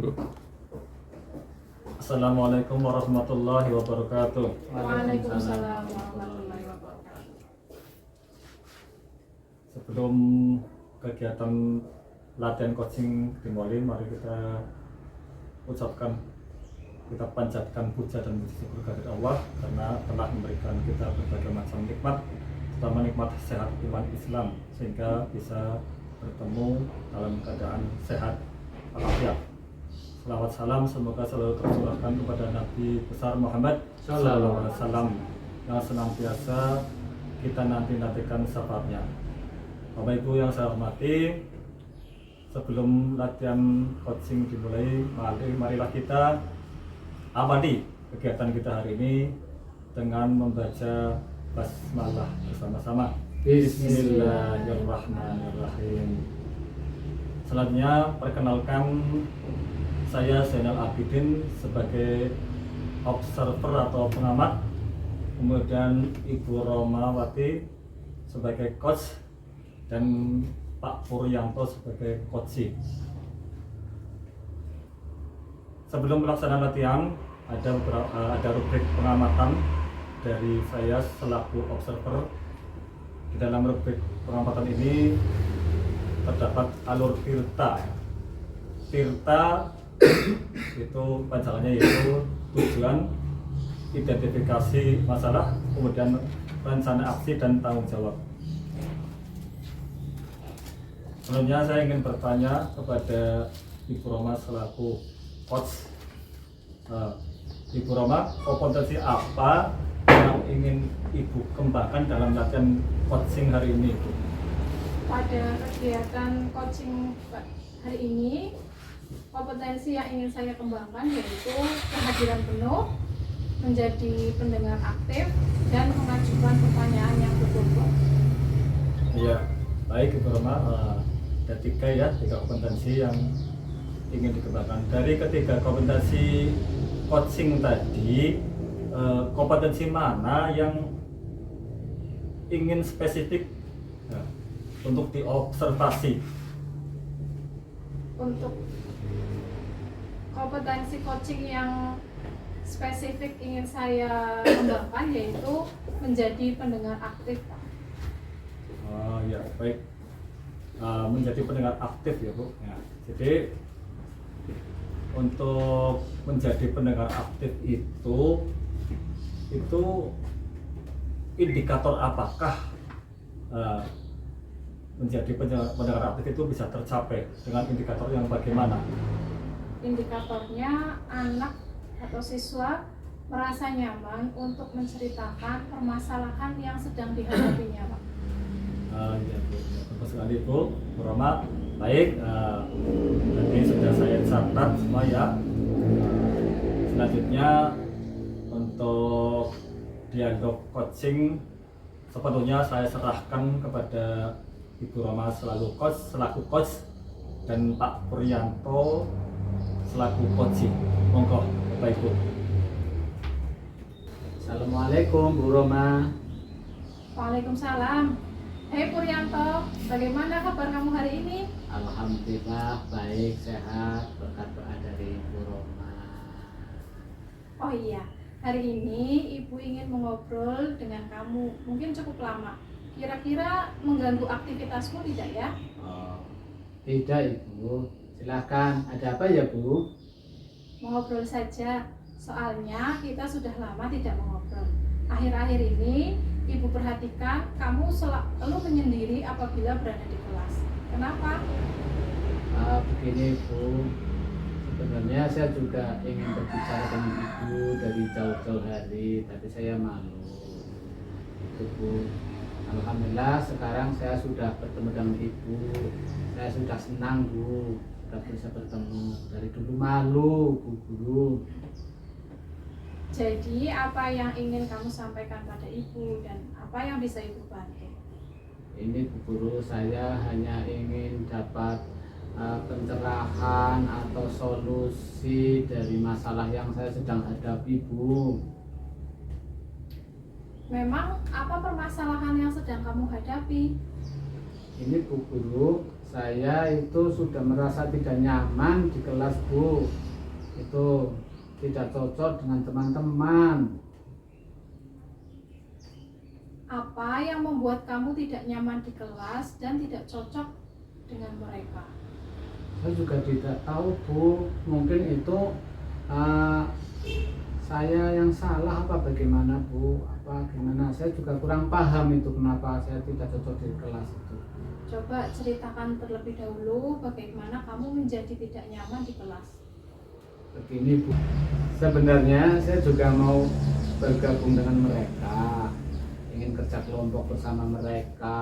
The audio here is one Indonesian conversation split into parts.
Bro. Assalamualaikum warahmatullahi wabarakatuh. Waalaikumsalam warahmatullahi wabarakatuh. Sebelum kegiatan latihan coaching dimulai, mari kita ucapkan, kita panjatkan puja dan puji syukur kehadirat Allah karena telah memberikan kita berbagai macam nikmat, terutama nikmat sehat iman Islam, sehingga bisa bertemu dalam keadaan sehat walafiat. Selawat salam semoga selalu tercurahkan kepada Nabi besar Muhammad Sallallahu Alaihi Wasallam yang senantiasa kita nantikan syafaatnya. Bapak Ibu yang saya hormati, sebelum latihan coaching dimulai, marilah kita awali kegiatan kita hari ini dengan membaca basmalah bersama-sama. Bismillahirrahmanirrahim. Selanjutnya perkenalkan, saya Zainal Abidin sebagai observer atau pengamat, kemudian Ibu Romawati sebagai coach, dan Pak Puryanto sebagai coaching. Sebelum melaksanakan latihan, ada rubrik pengamatan dari saya selaku observer. Di dalam rubrik pengamatan ini terdapat alur tirta. Tirta itu panjangannya yaitu tujuan, identifikasi masalah, kemudian rencana aksi dan tanggung jawab. Selanjutnya saya ingin bertanya kepada Ibu Roma selaku coach. Ibu Roma, kompetensi apa yang ingin Ibu kembangkan dalam latihan coaching hari ini, Ibu? Pada kegiatan coaching hari ini, kompetensi yang ingin saya kembangkan yaitu kehadiran penuh, menjadi pendengar aktif, dan mengajukan pertanyaan yang berbobot. Iya, baik Ibu Roma. Ada tiga kompetensi yang ingin dikembangkan. Dari ketiga kompetensi coaching tadi, kompetensi mana yang ingin spesifik untuk diobservasi? Untuk kompetensi coaching yang spesifik ingin saya kembangkan yaitu menjadi pendengar aktif. Oh ya, baik. Menjadi pendengar aktif ya Bu. Ya, jadi untuk menjadi pendengar aktif itu indikator apakah menjadi pendengar aktif itu bisa tercapai, dengan indikator yang bagaimana? Indikatornya anak atau siswa merasa nyaman untuk menceritakan permasalahan yang sedang dihadapinya, Pak. Ya Bu, bagus sekali Bu Roma. Baik, nanti sudah saya catat semua ya. Selanjutnya untuk dialog coaching sepenuhnya saya serahkan kepada Ibu Roma selaku coach dan Pak Puryanto selaku coaching. Monggo Bapak Ibu. Assalamualaikum Bu Roma. Waalaikumsalam. Hei Puryanto, bagaimana kabar kamu hari ini? Alhamdulillah baik, sehat, berkat doa dari Bu Roma. Oh iya, hari ini Ibu ingin mengobrol dengan kamu, mungkin cukup lama. Kira-kira mengganggu aktivitasmu tidak ya? Oh, tidak Ibu, silakan. Ada apa ya Bu? Mengobrol saja, soalnya kita sudah lama tidak mengobrol. Akhir-akhir ini Ibu perhatikan kamu selalu menyendiri apabila berada di kelas. Kenapa? Begini Bu, sebenarnya saya juga ingin berbicara dengan Ibu dari jauh-jauh hari, tapi saya malu. Itu Bu. Alhamdulillah sekarang saya sudah bertemu dengan Ibu. Saya sudah senang Bu, sudah bisa bertemu. Dari dulu malu Bu Guru. Jadi apa yang ingin kamu sampaikan pada Ibu dan apa yang bisa Ibu bantu? Ini Bu Guru, saya hanya ingin dapat pencerahan atau solusi dari masalah yang saya sedang hadapi Bu. Memang apa permasalahan yang sedang kamu hadapi? Ini Bu Guru, saya itu sudah merasa tidak nyaman di kelas Bu. Itu tidak cocok dengan teman-teman. Apa yang membuat kamu tidak nyaman di kelas dan tidak cocok dengan mereka? Saya juga tidak tahu Bu, mungkin itu saya yang salah apa bagaimana Bu, apa gimana, saya juga kurang paham itu kenapa saya tidak cocok di kelas itu. Coba ceritakan terlebih dahulu bagaimana kamu menjadi tidak nyaman di kelas. Begini Bu, sebenarnya saya juga mau bergabung dengan mereka, ingin kerja kelompok bersama mereka,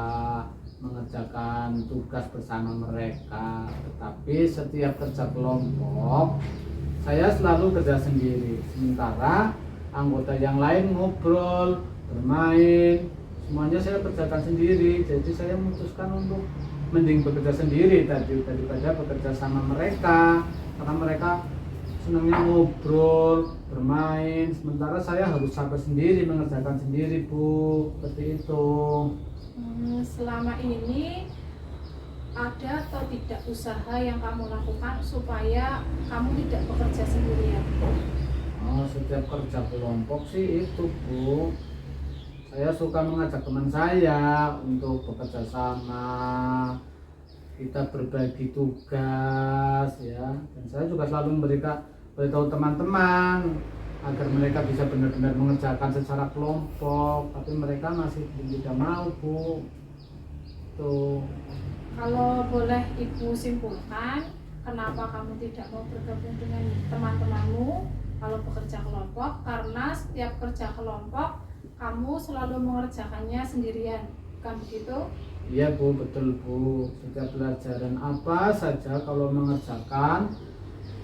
mengerjakan tugas bersama mereka, tetapi setiap kerja kelompok saya selalu kerja sendiri, sementara anggota yang lain ngobrol, bermain, semuanya saya kerjakan sendiri. Jadi saya memutuskan untuk mending bekerja sendiri daripada bekerja sama mereka, karena mereka senangnya ngobrol, bermain, sementara saya harus sabar sendiri, mengerjakan sendiri Bu, seperti itu. Selama ini ada atau tidak usaha yang kamu lakukan supaya kamu tidak bekerja sendirian? Oh, setiap kerja kelompok sih itu Bu, saya suka mengajak teman saya untuk bekerja sama, kita berbagi tugas ya, dan saya juga selalu beritahu teman-teman agar mereka bisa benar-benar mengerjakan secara kelompok, tapi mereka masih tidak mau Bu. Tuh. Kalau boleh Ibu simpulkan, kenapa kamu tidak mau bergabung dengan teman-temanmu kalau bekerja kelompok? Karena setiap kerja kelompok kamu selalu mengerjakannya sendirian, bukan begitu? Iya Bu, betul Bu. Setiap pelajaran apa saja kalau mengerjakan,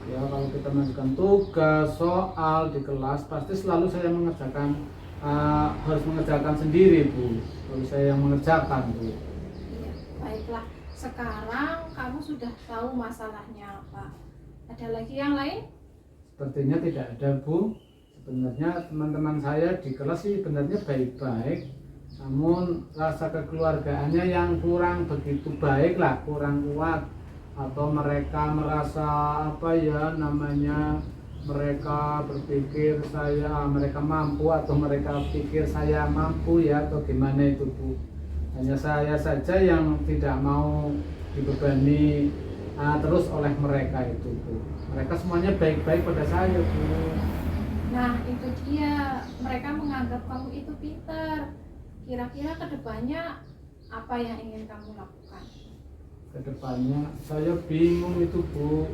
ya kalau kita mengerjakan tugas, soal di kelas, pasti selalu saya mengerjakan, harus mengerjakan sendiri Bu. Kalau saya yang mengerjakan Bu. Iya, baiklah. Sekarang kamu sudah tahu masalahnya apa. Ada lagi yang lain? Sepertinya tidak ada Bu. Sebenarnya teman-teman saya di kelas sih sebenarnya baik-baik, namun rasa kekeluargaannya yang kurang begitu baik lah, kurang kuat, atau mereka merasa apa ya namanya, mereka berpikir mereka mampu, atau mereka pikir saya mampu ya, atau gimana itu Bu. Hanya saya saja yang tidak mau dibebani terus oleh mereka itu Bu. Mereka semuanya baik-baik pada saya Bu. Nah, itu dia. Mereka menganggap kamu itu pintar. Kira-kira kedepannya apa yang ingin kamu lakukan? Kedepannya saya bingung itu Bu,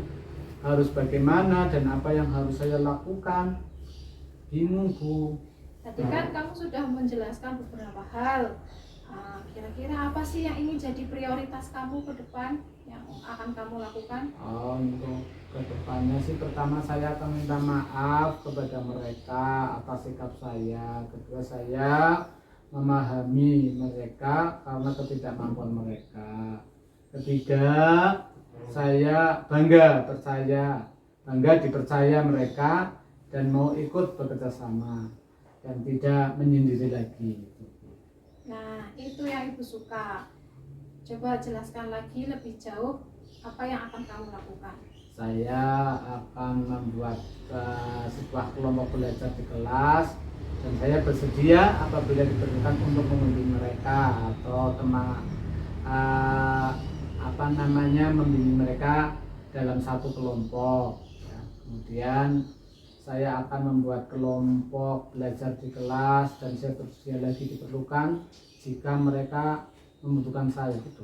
harus bagaimana dan apa yang harus saya lakukan, bingung Bu. Tadi kan kamu sudah menjelaskan beberapa hal. Kira-kira apa sih yang ingin jadi prioritas kamu ke depan yang akan kamu lakukan? Untuk kedepannya sih, pertama saya akan minta maaf kepada mereka atas sikap saya. Kedua, saya memahami mereka karena ketidakmampuan mereka. Ketiga, saya bangga dipercaya mereka dan mau ikut bekerja sama dan tidak menyendiri lagi. Nah, itu yang Ibu suka. Coba jelaskan lagi lebih jauh apa yang akan kamu lakukan. Saya akan membuat sebuah kelompok belajar di kelas, dan saya bersedia apabila diperlukan untuk membimbing mereka atau membimbing mereka dalam satu kelompok ya. Kemudian saya akan membuat kelompok belajar di kelas, dan saya bersedia lagi diperlukan jika mereka membutuhkan saya gitu.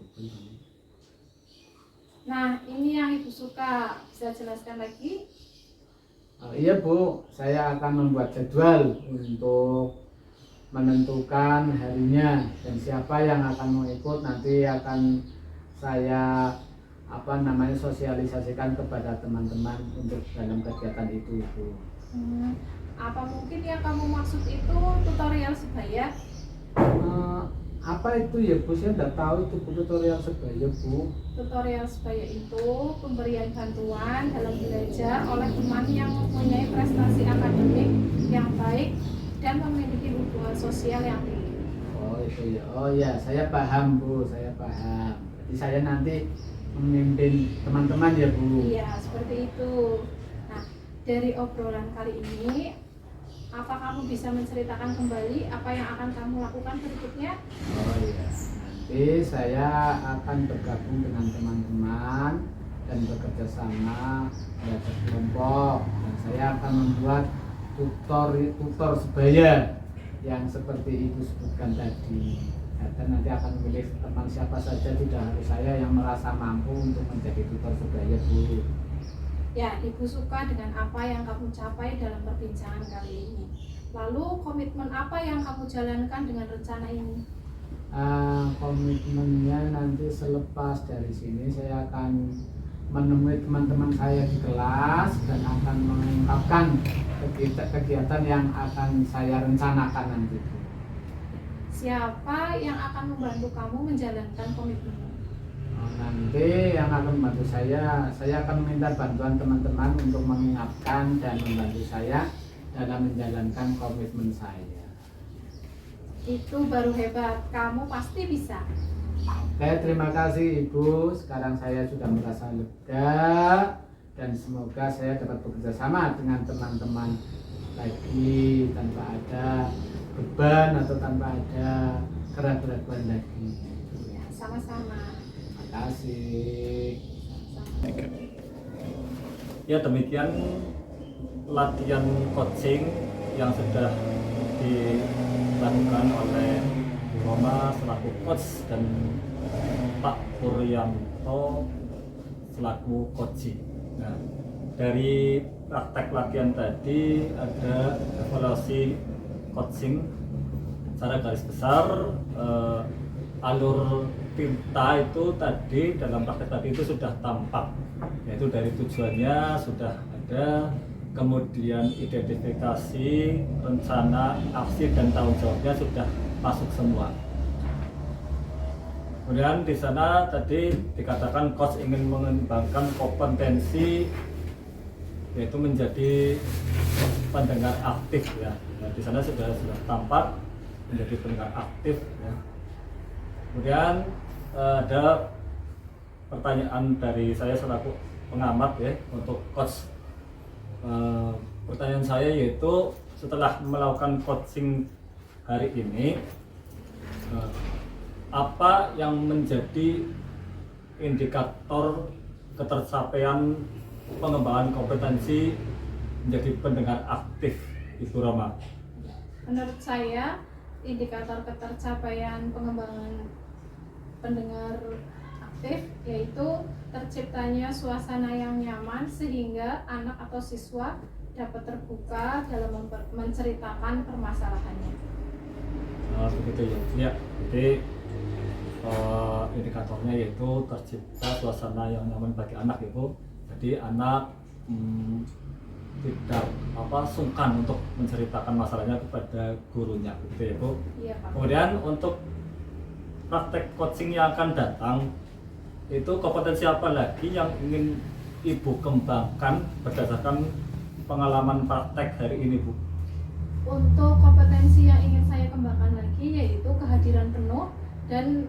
Nah, ini yang Ibu suka. Bisa jelaskan lagi? Iya Bu, saya akan membuat jadwal untuk menentukan harinya, dan siapa yang akan mau ikut nanti akan saya sosialisasikan kepada teman-teman untuk dalam kegiatan itu Bu. Apa mungkin yang kamu maksud itu tutorial sebaya? Apa itu ya Bu? Saya tidak tahu itu tutorial sebaya Bu. Tutorial sebaya itu pemberian bantuan dalam belajar oleh teman yang mempunyai prestasi akademik yang baik dan memiliki hubungan sosial yang tinggi. Oh itu ya, oh ya, saya paham Bu, saya paham. Jadi saya nanti memimpin teman-teman ya Bu. Iya, seperti itu. Nah, dari obrolan kali ini, apa kamu bisa menceritakan kembali apa yang akan kamu lakukan berikutnya? Oh iya, nanti saya akan bergabung dengan teman-teman dan bekerja sama belajar kelompok, dan saya akan membuat tutor sebaya yang seperti Ibu sebutkan tadi. Dan nanti akan memilih teman siapa saja, tidak harus saya yang merasa mampu untuk menjadi tutor sebaya Bu. Ya, Ibu suka dengan apa yang kamu capai dalam perbincangan kali ini. Lalu komitmen apa yang kamu jalankan dengan rencana ini? Komitmennya nanti selepas dari sini saya akan menemui teman-teman saya di kelas dan akan mengungkapkan kegiatan yang akan saya rencanakan nanti. Siapa yang akan membantu kamu menjalankan komitmenmu? Nanti yang akan membantu saya akan meminta bantuan teman-teman untuk mengingatkan dan membantu saya dalam menjalankan komitmen saya. Itu baru hebat, kamu pasti bisa. Oke, terima kasih Ibu. Sekarang saya sudah merasa lega dan semoga saya dapat bekerja sama dengan teman-teman lagi tanpa ada beban atau tanpa ada keraguan lagi. Ya, sama-sama. Terima kasih. Ya, demikian latihan coaching yang sudah dilakukan oleh Bu Roma selaku coach dan Pak Puryanto selaku coaching. Nah, dari praktek latihan tadi ada evaluasi coaching secara garis besar. Alur tinta itu tadi dalam praktek tadi itu sudah tampak, yaitu dari tujuannya sudah ada, kemudian identifikasi, rencana, aksi dan tanggung jawabnya sudah masuk semua. Kemudian di sana tadi dikatakan coach ingin mengembangkan kompetensi, yaitu menjadi pendengar aktif ya. Nah, di sana sudah tampak menjadi pendengar aktif ya. Kemudian ada pertanyaan dari saya selaku pengamat ya untuk coach. Pertanyaan saya yaitu setelah melakukan coaching hari ini, apa yang menjadi indikator ketercapaian pengembangan kompetensi menjadi pendengar aktif Ibu Roma? Menurut saya, indikator ketercapaian pengembangan pendengar aktif yaitu terciptanya suasana yang nyaman sehingga anak atau siswa dapat terbuka dalam menceritakan permasalahannya. Begitu ya. Ya, jadi indikatornya yaitu tercipta suasana yang nyaman bagi anak itu. Jadi anak tidak sungkan untuk menceritakan masalahnya kepada gurunya, begitu ya Bu. Iya, Pak. Kemudian untuk praktek coaching yang akan datang itu kompetensi apa lagi yang ingin Ibu kembangkan berdasarkan pengalaman praktek hari ini Bu? Untuk kompetensi yang ingin saya kembangkan lagi yaitu kehadiran penuh dan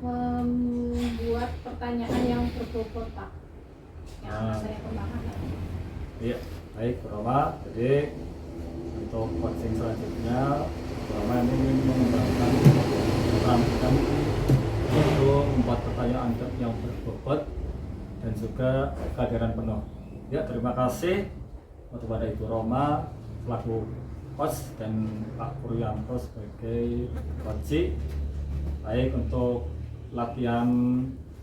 membuat pertanyaan yang berbobot Pak, yang akan saya kembangkan lagi. Iya, baik Bu Roma. Jadi untuk coaching selanjutnya Bu Roma ini ingin mengembangkan keterampilan untuk membuat pertanyaan yang berbobot dan juga kehadiran penuh. Ya, terima kasih kepada Ibu Roma selaku coach dan Pak Puryanto sebagai coach. Baik, untuk latihan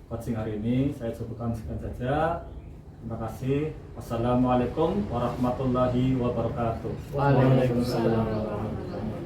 coaching hari ini saya cukupkan sekian saja. Terima kasih. Wassalamualaikum warahmatullahi wabarakatuh. Waalaikumsalam warahmatullahi wabarakatuh.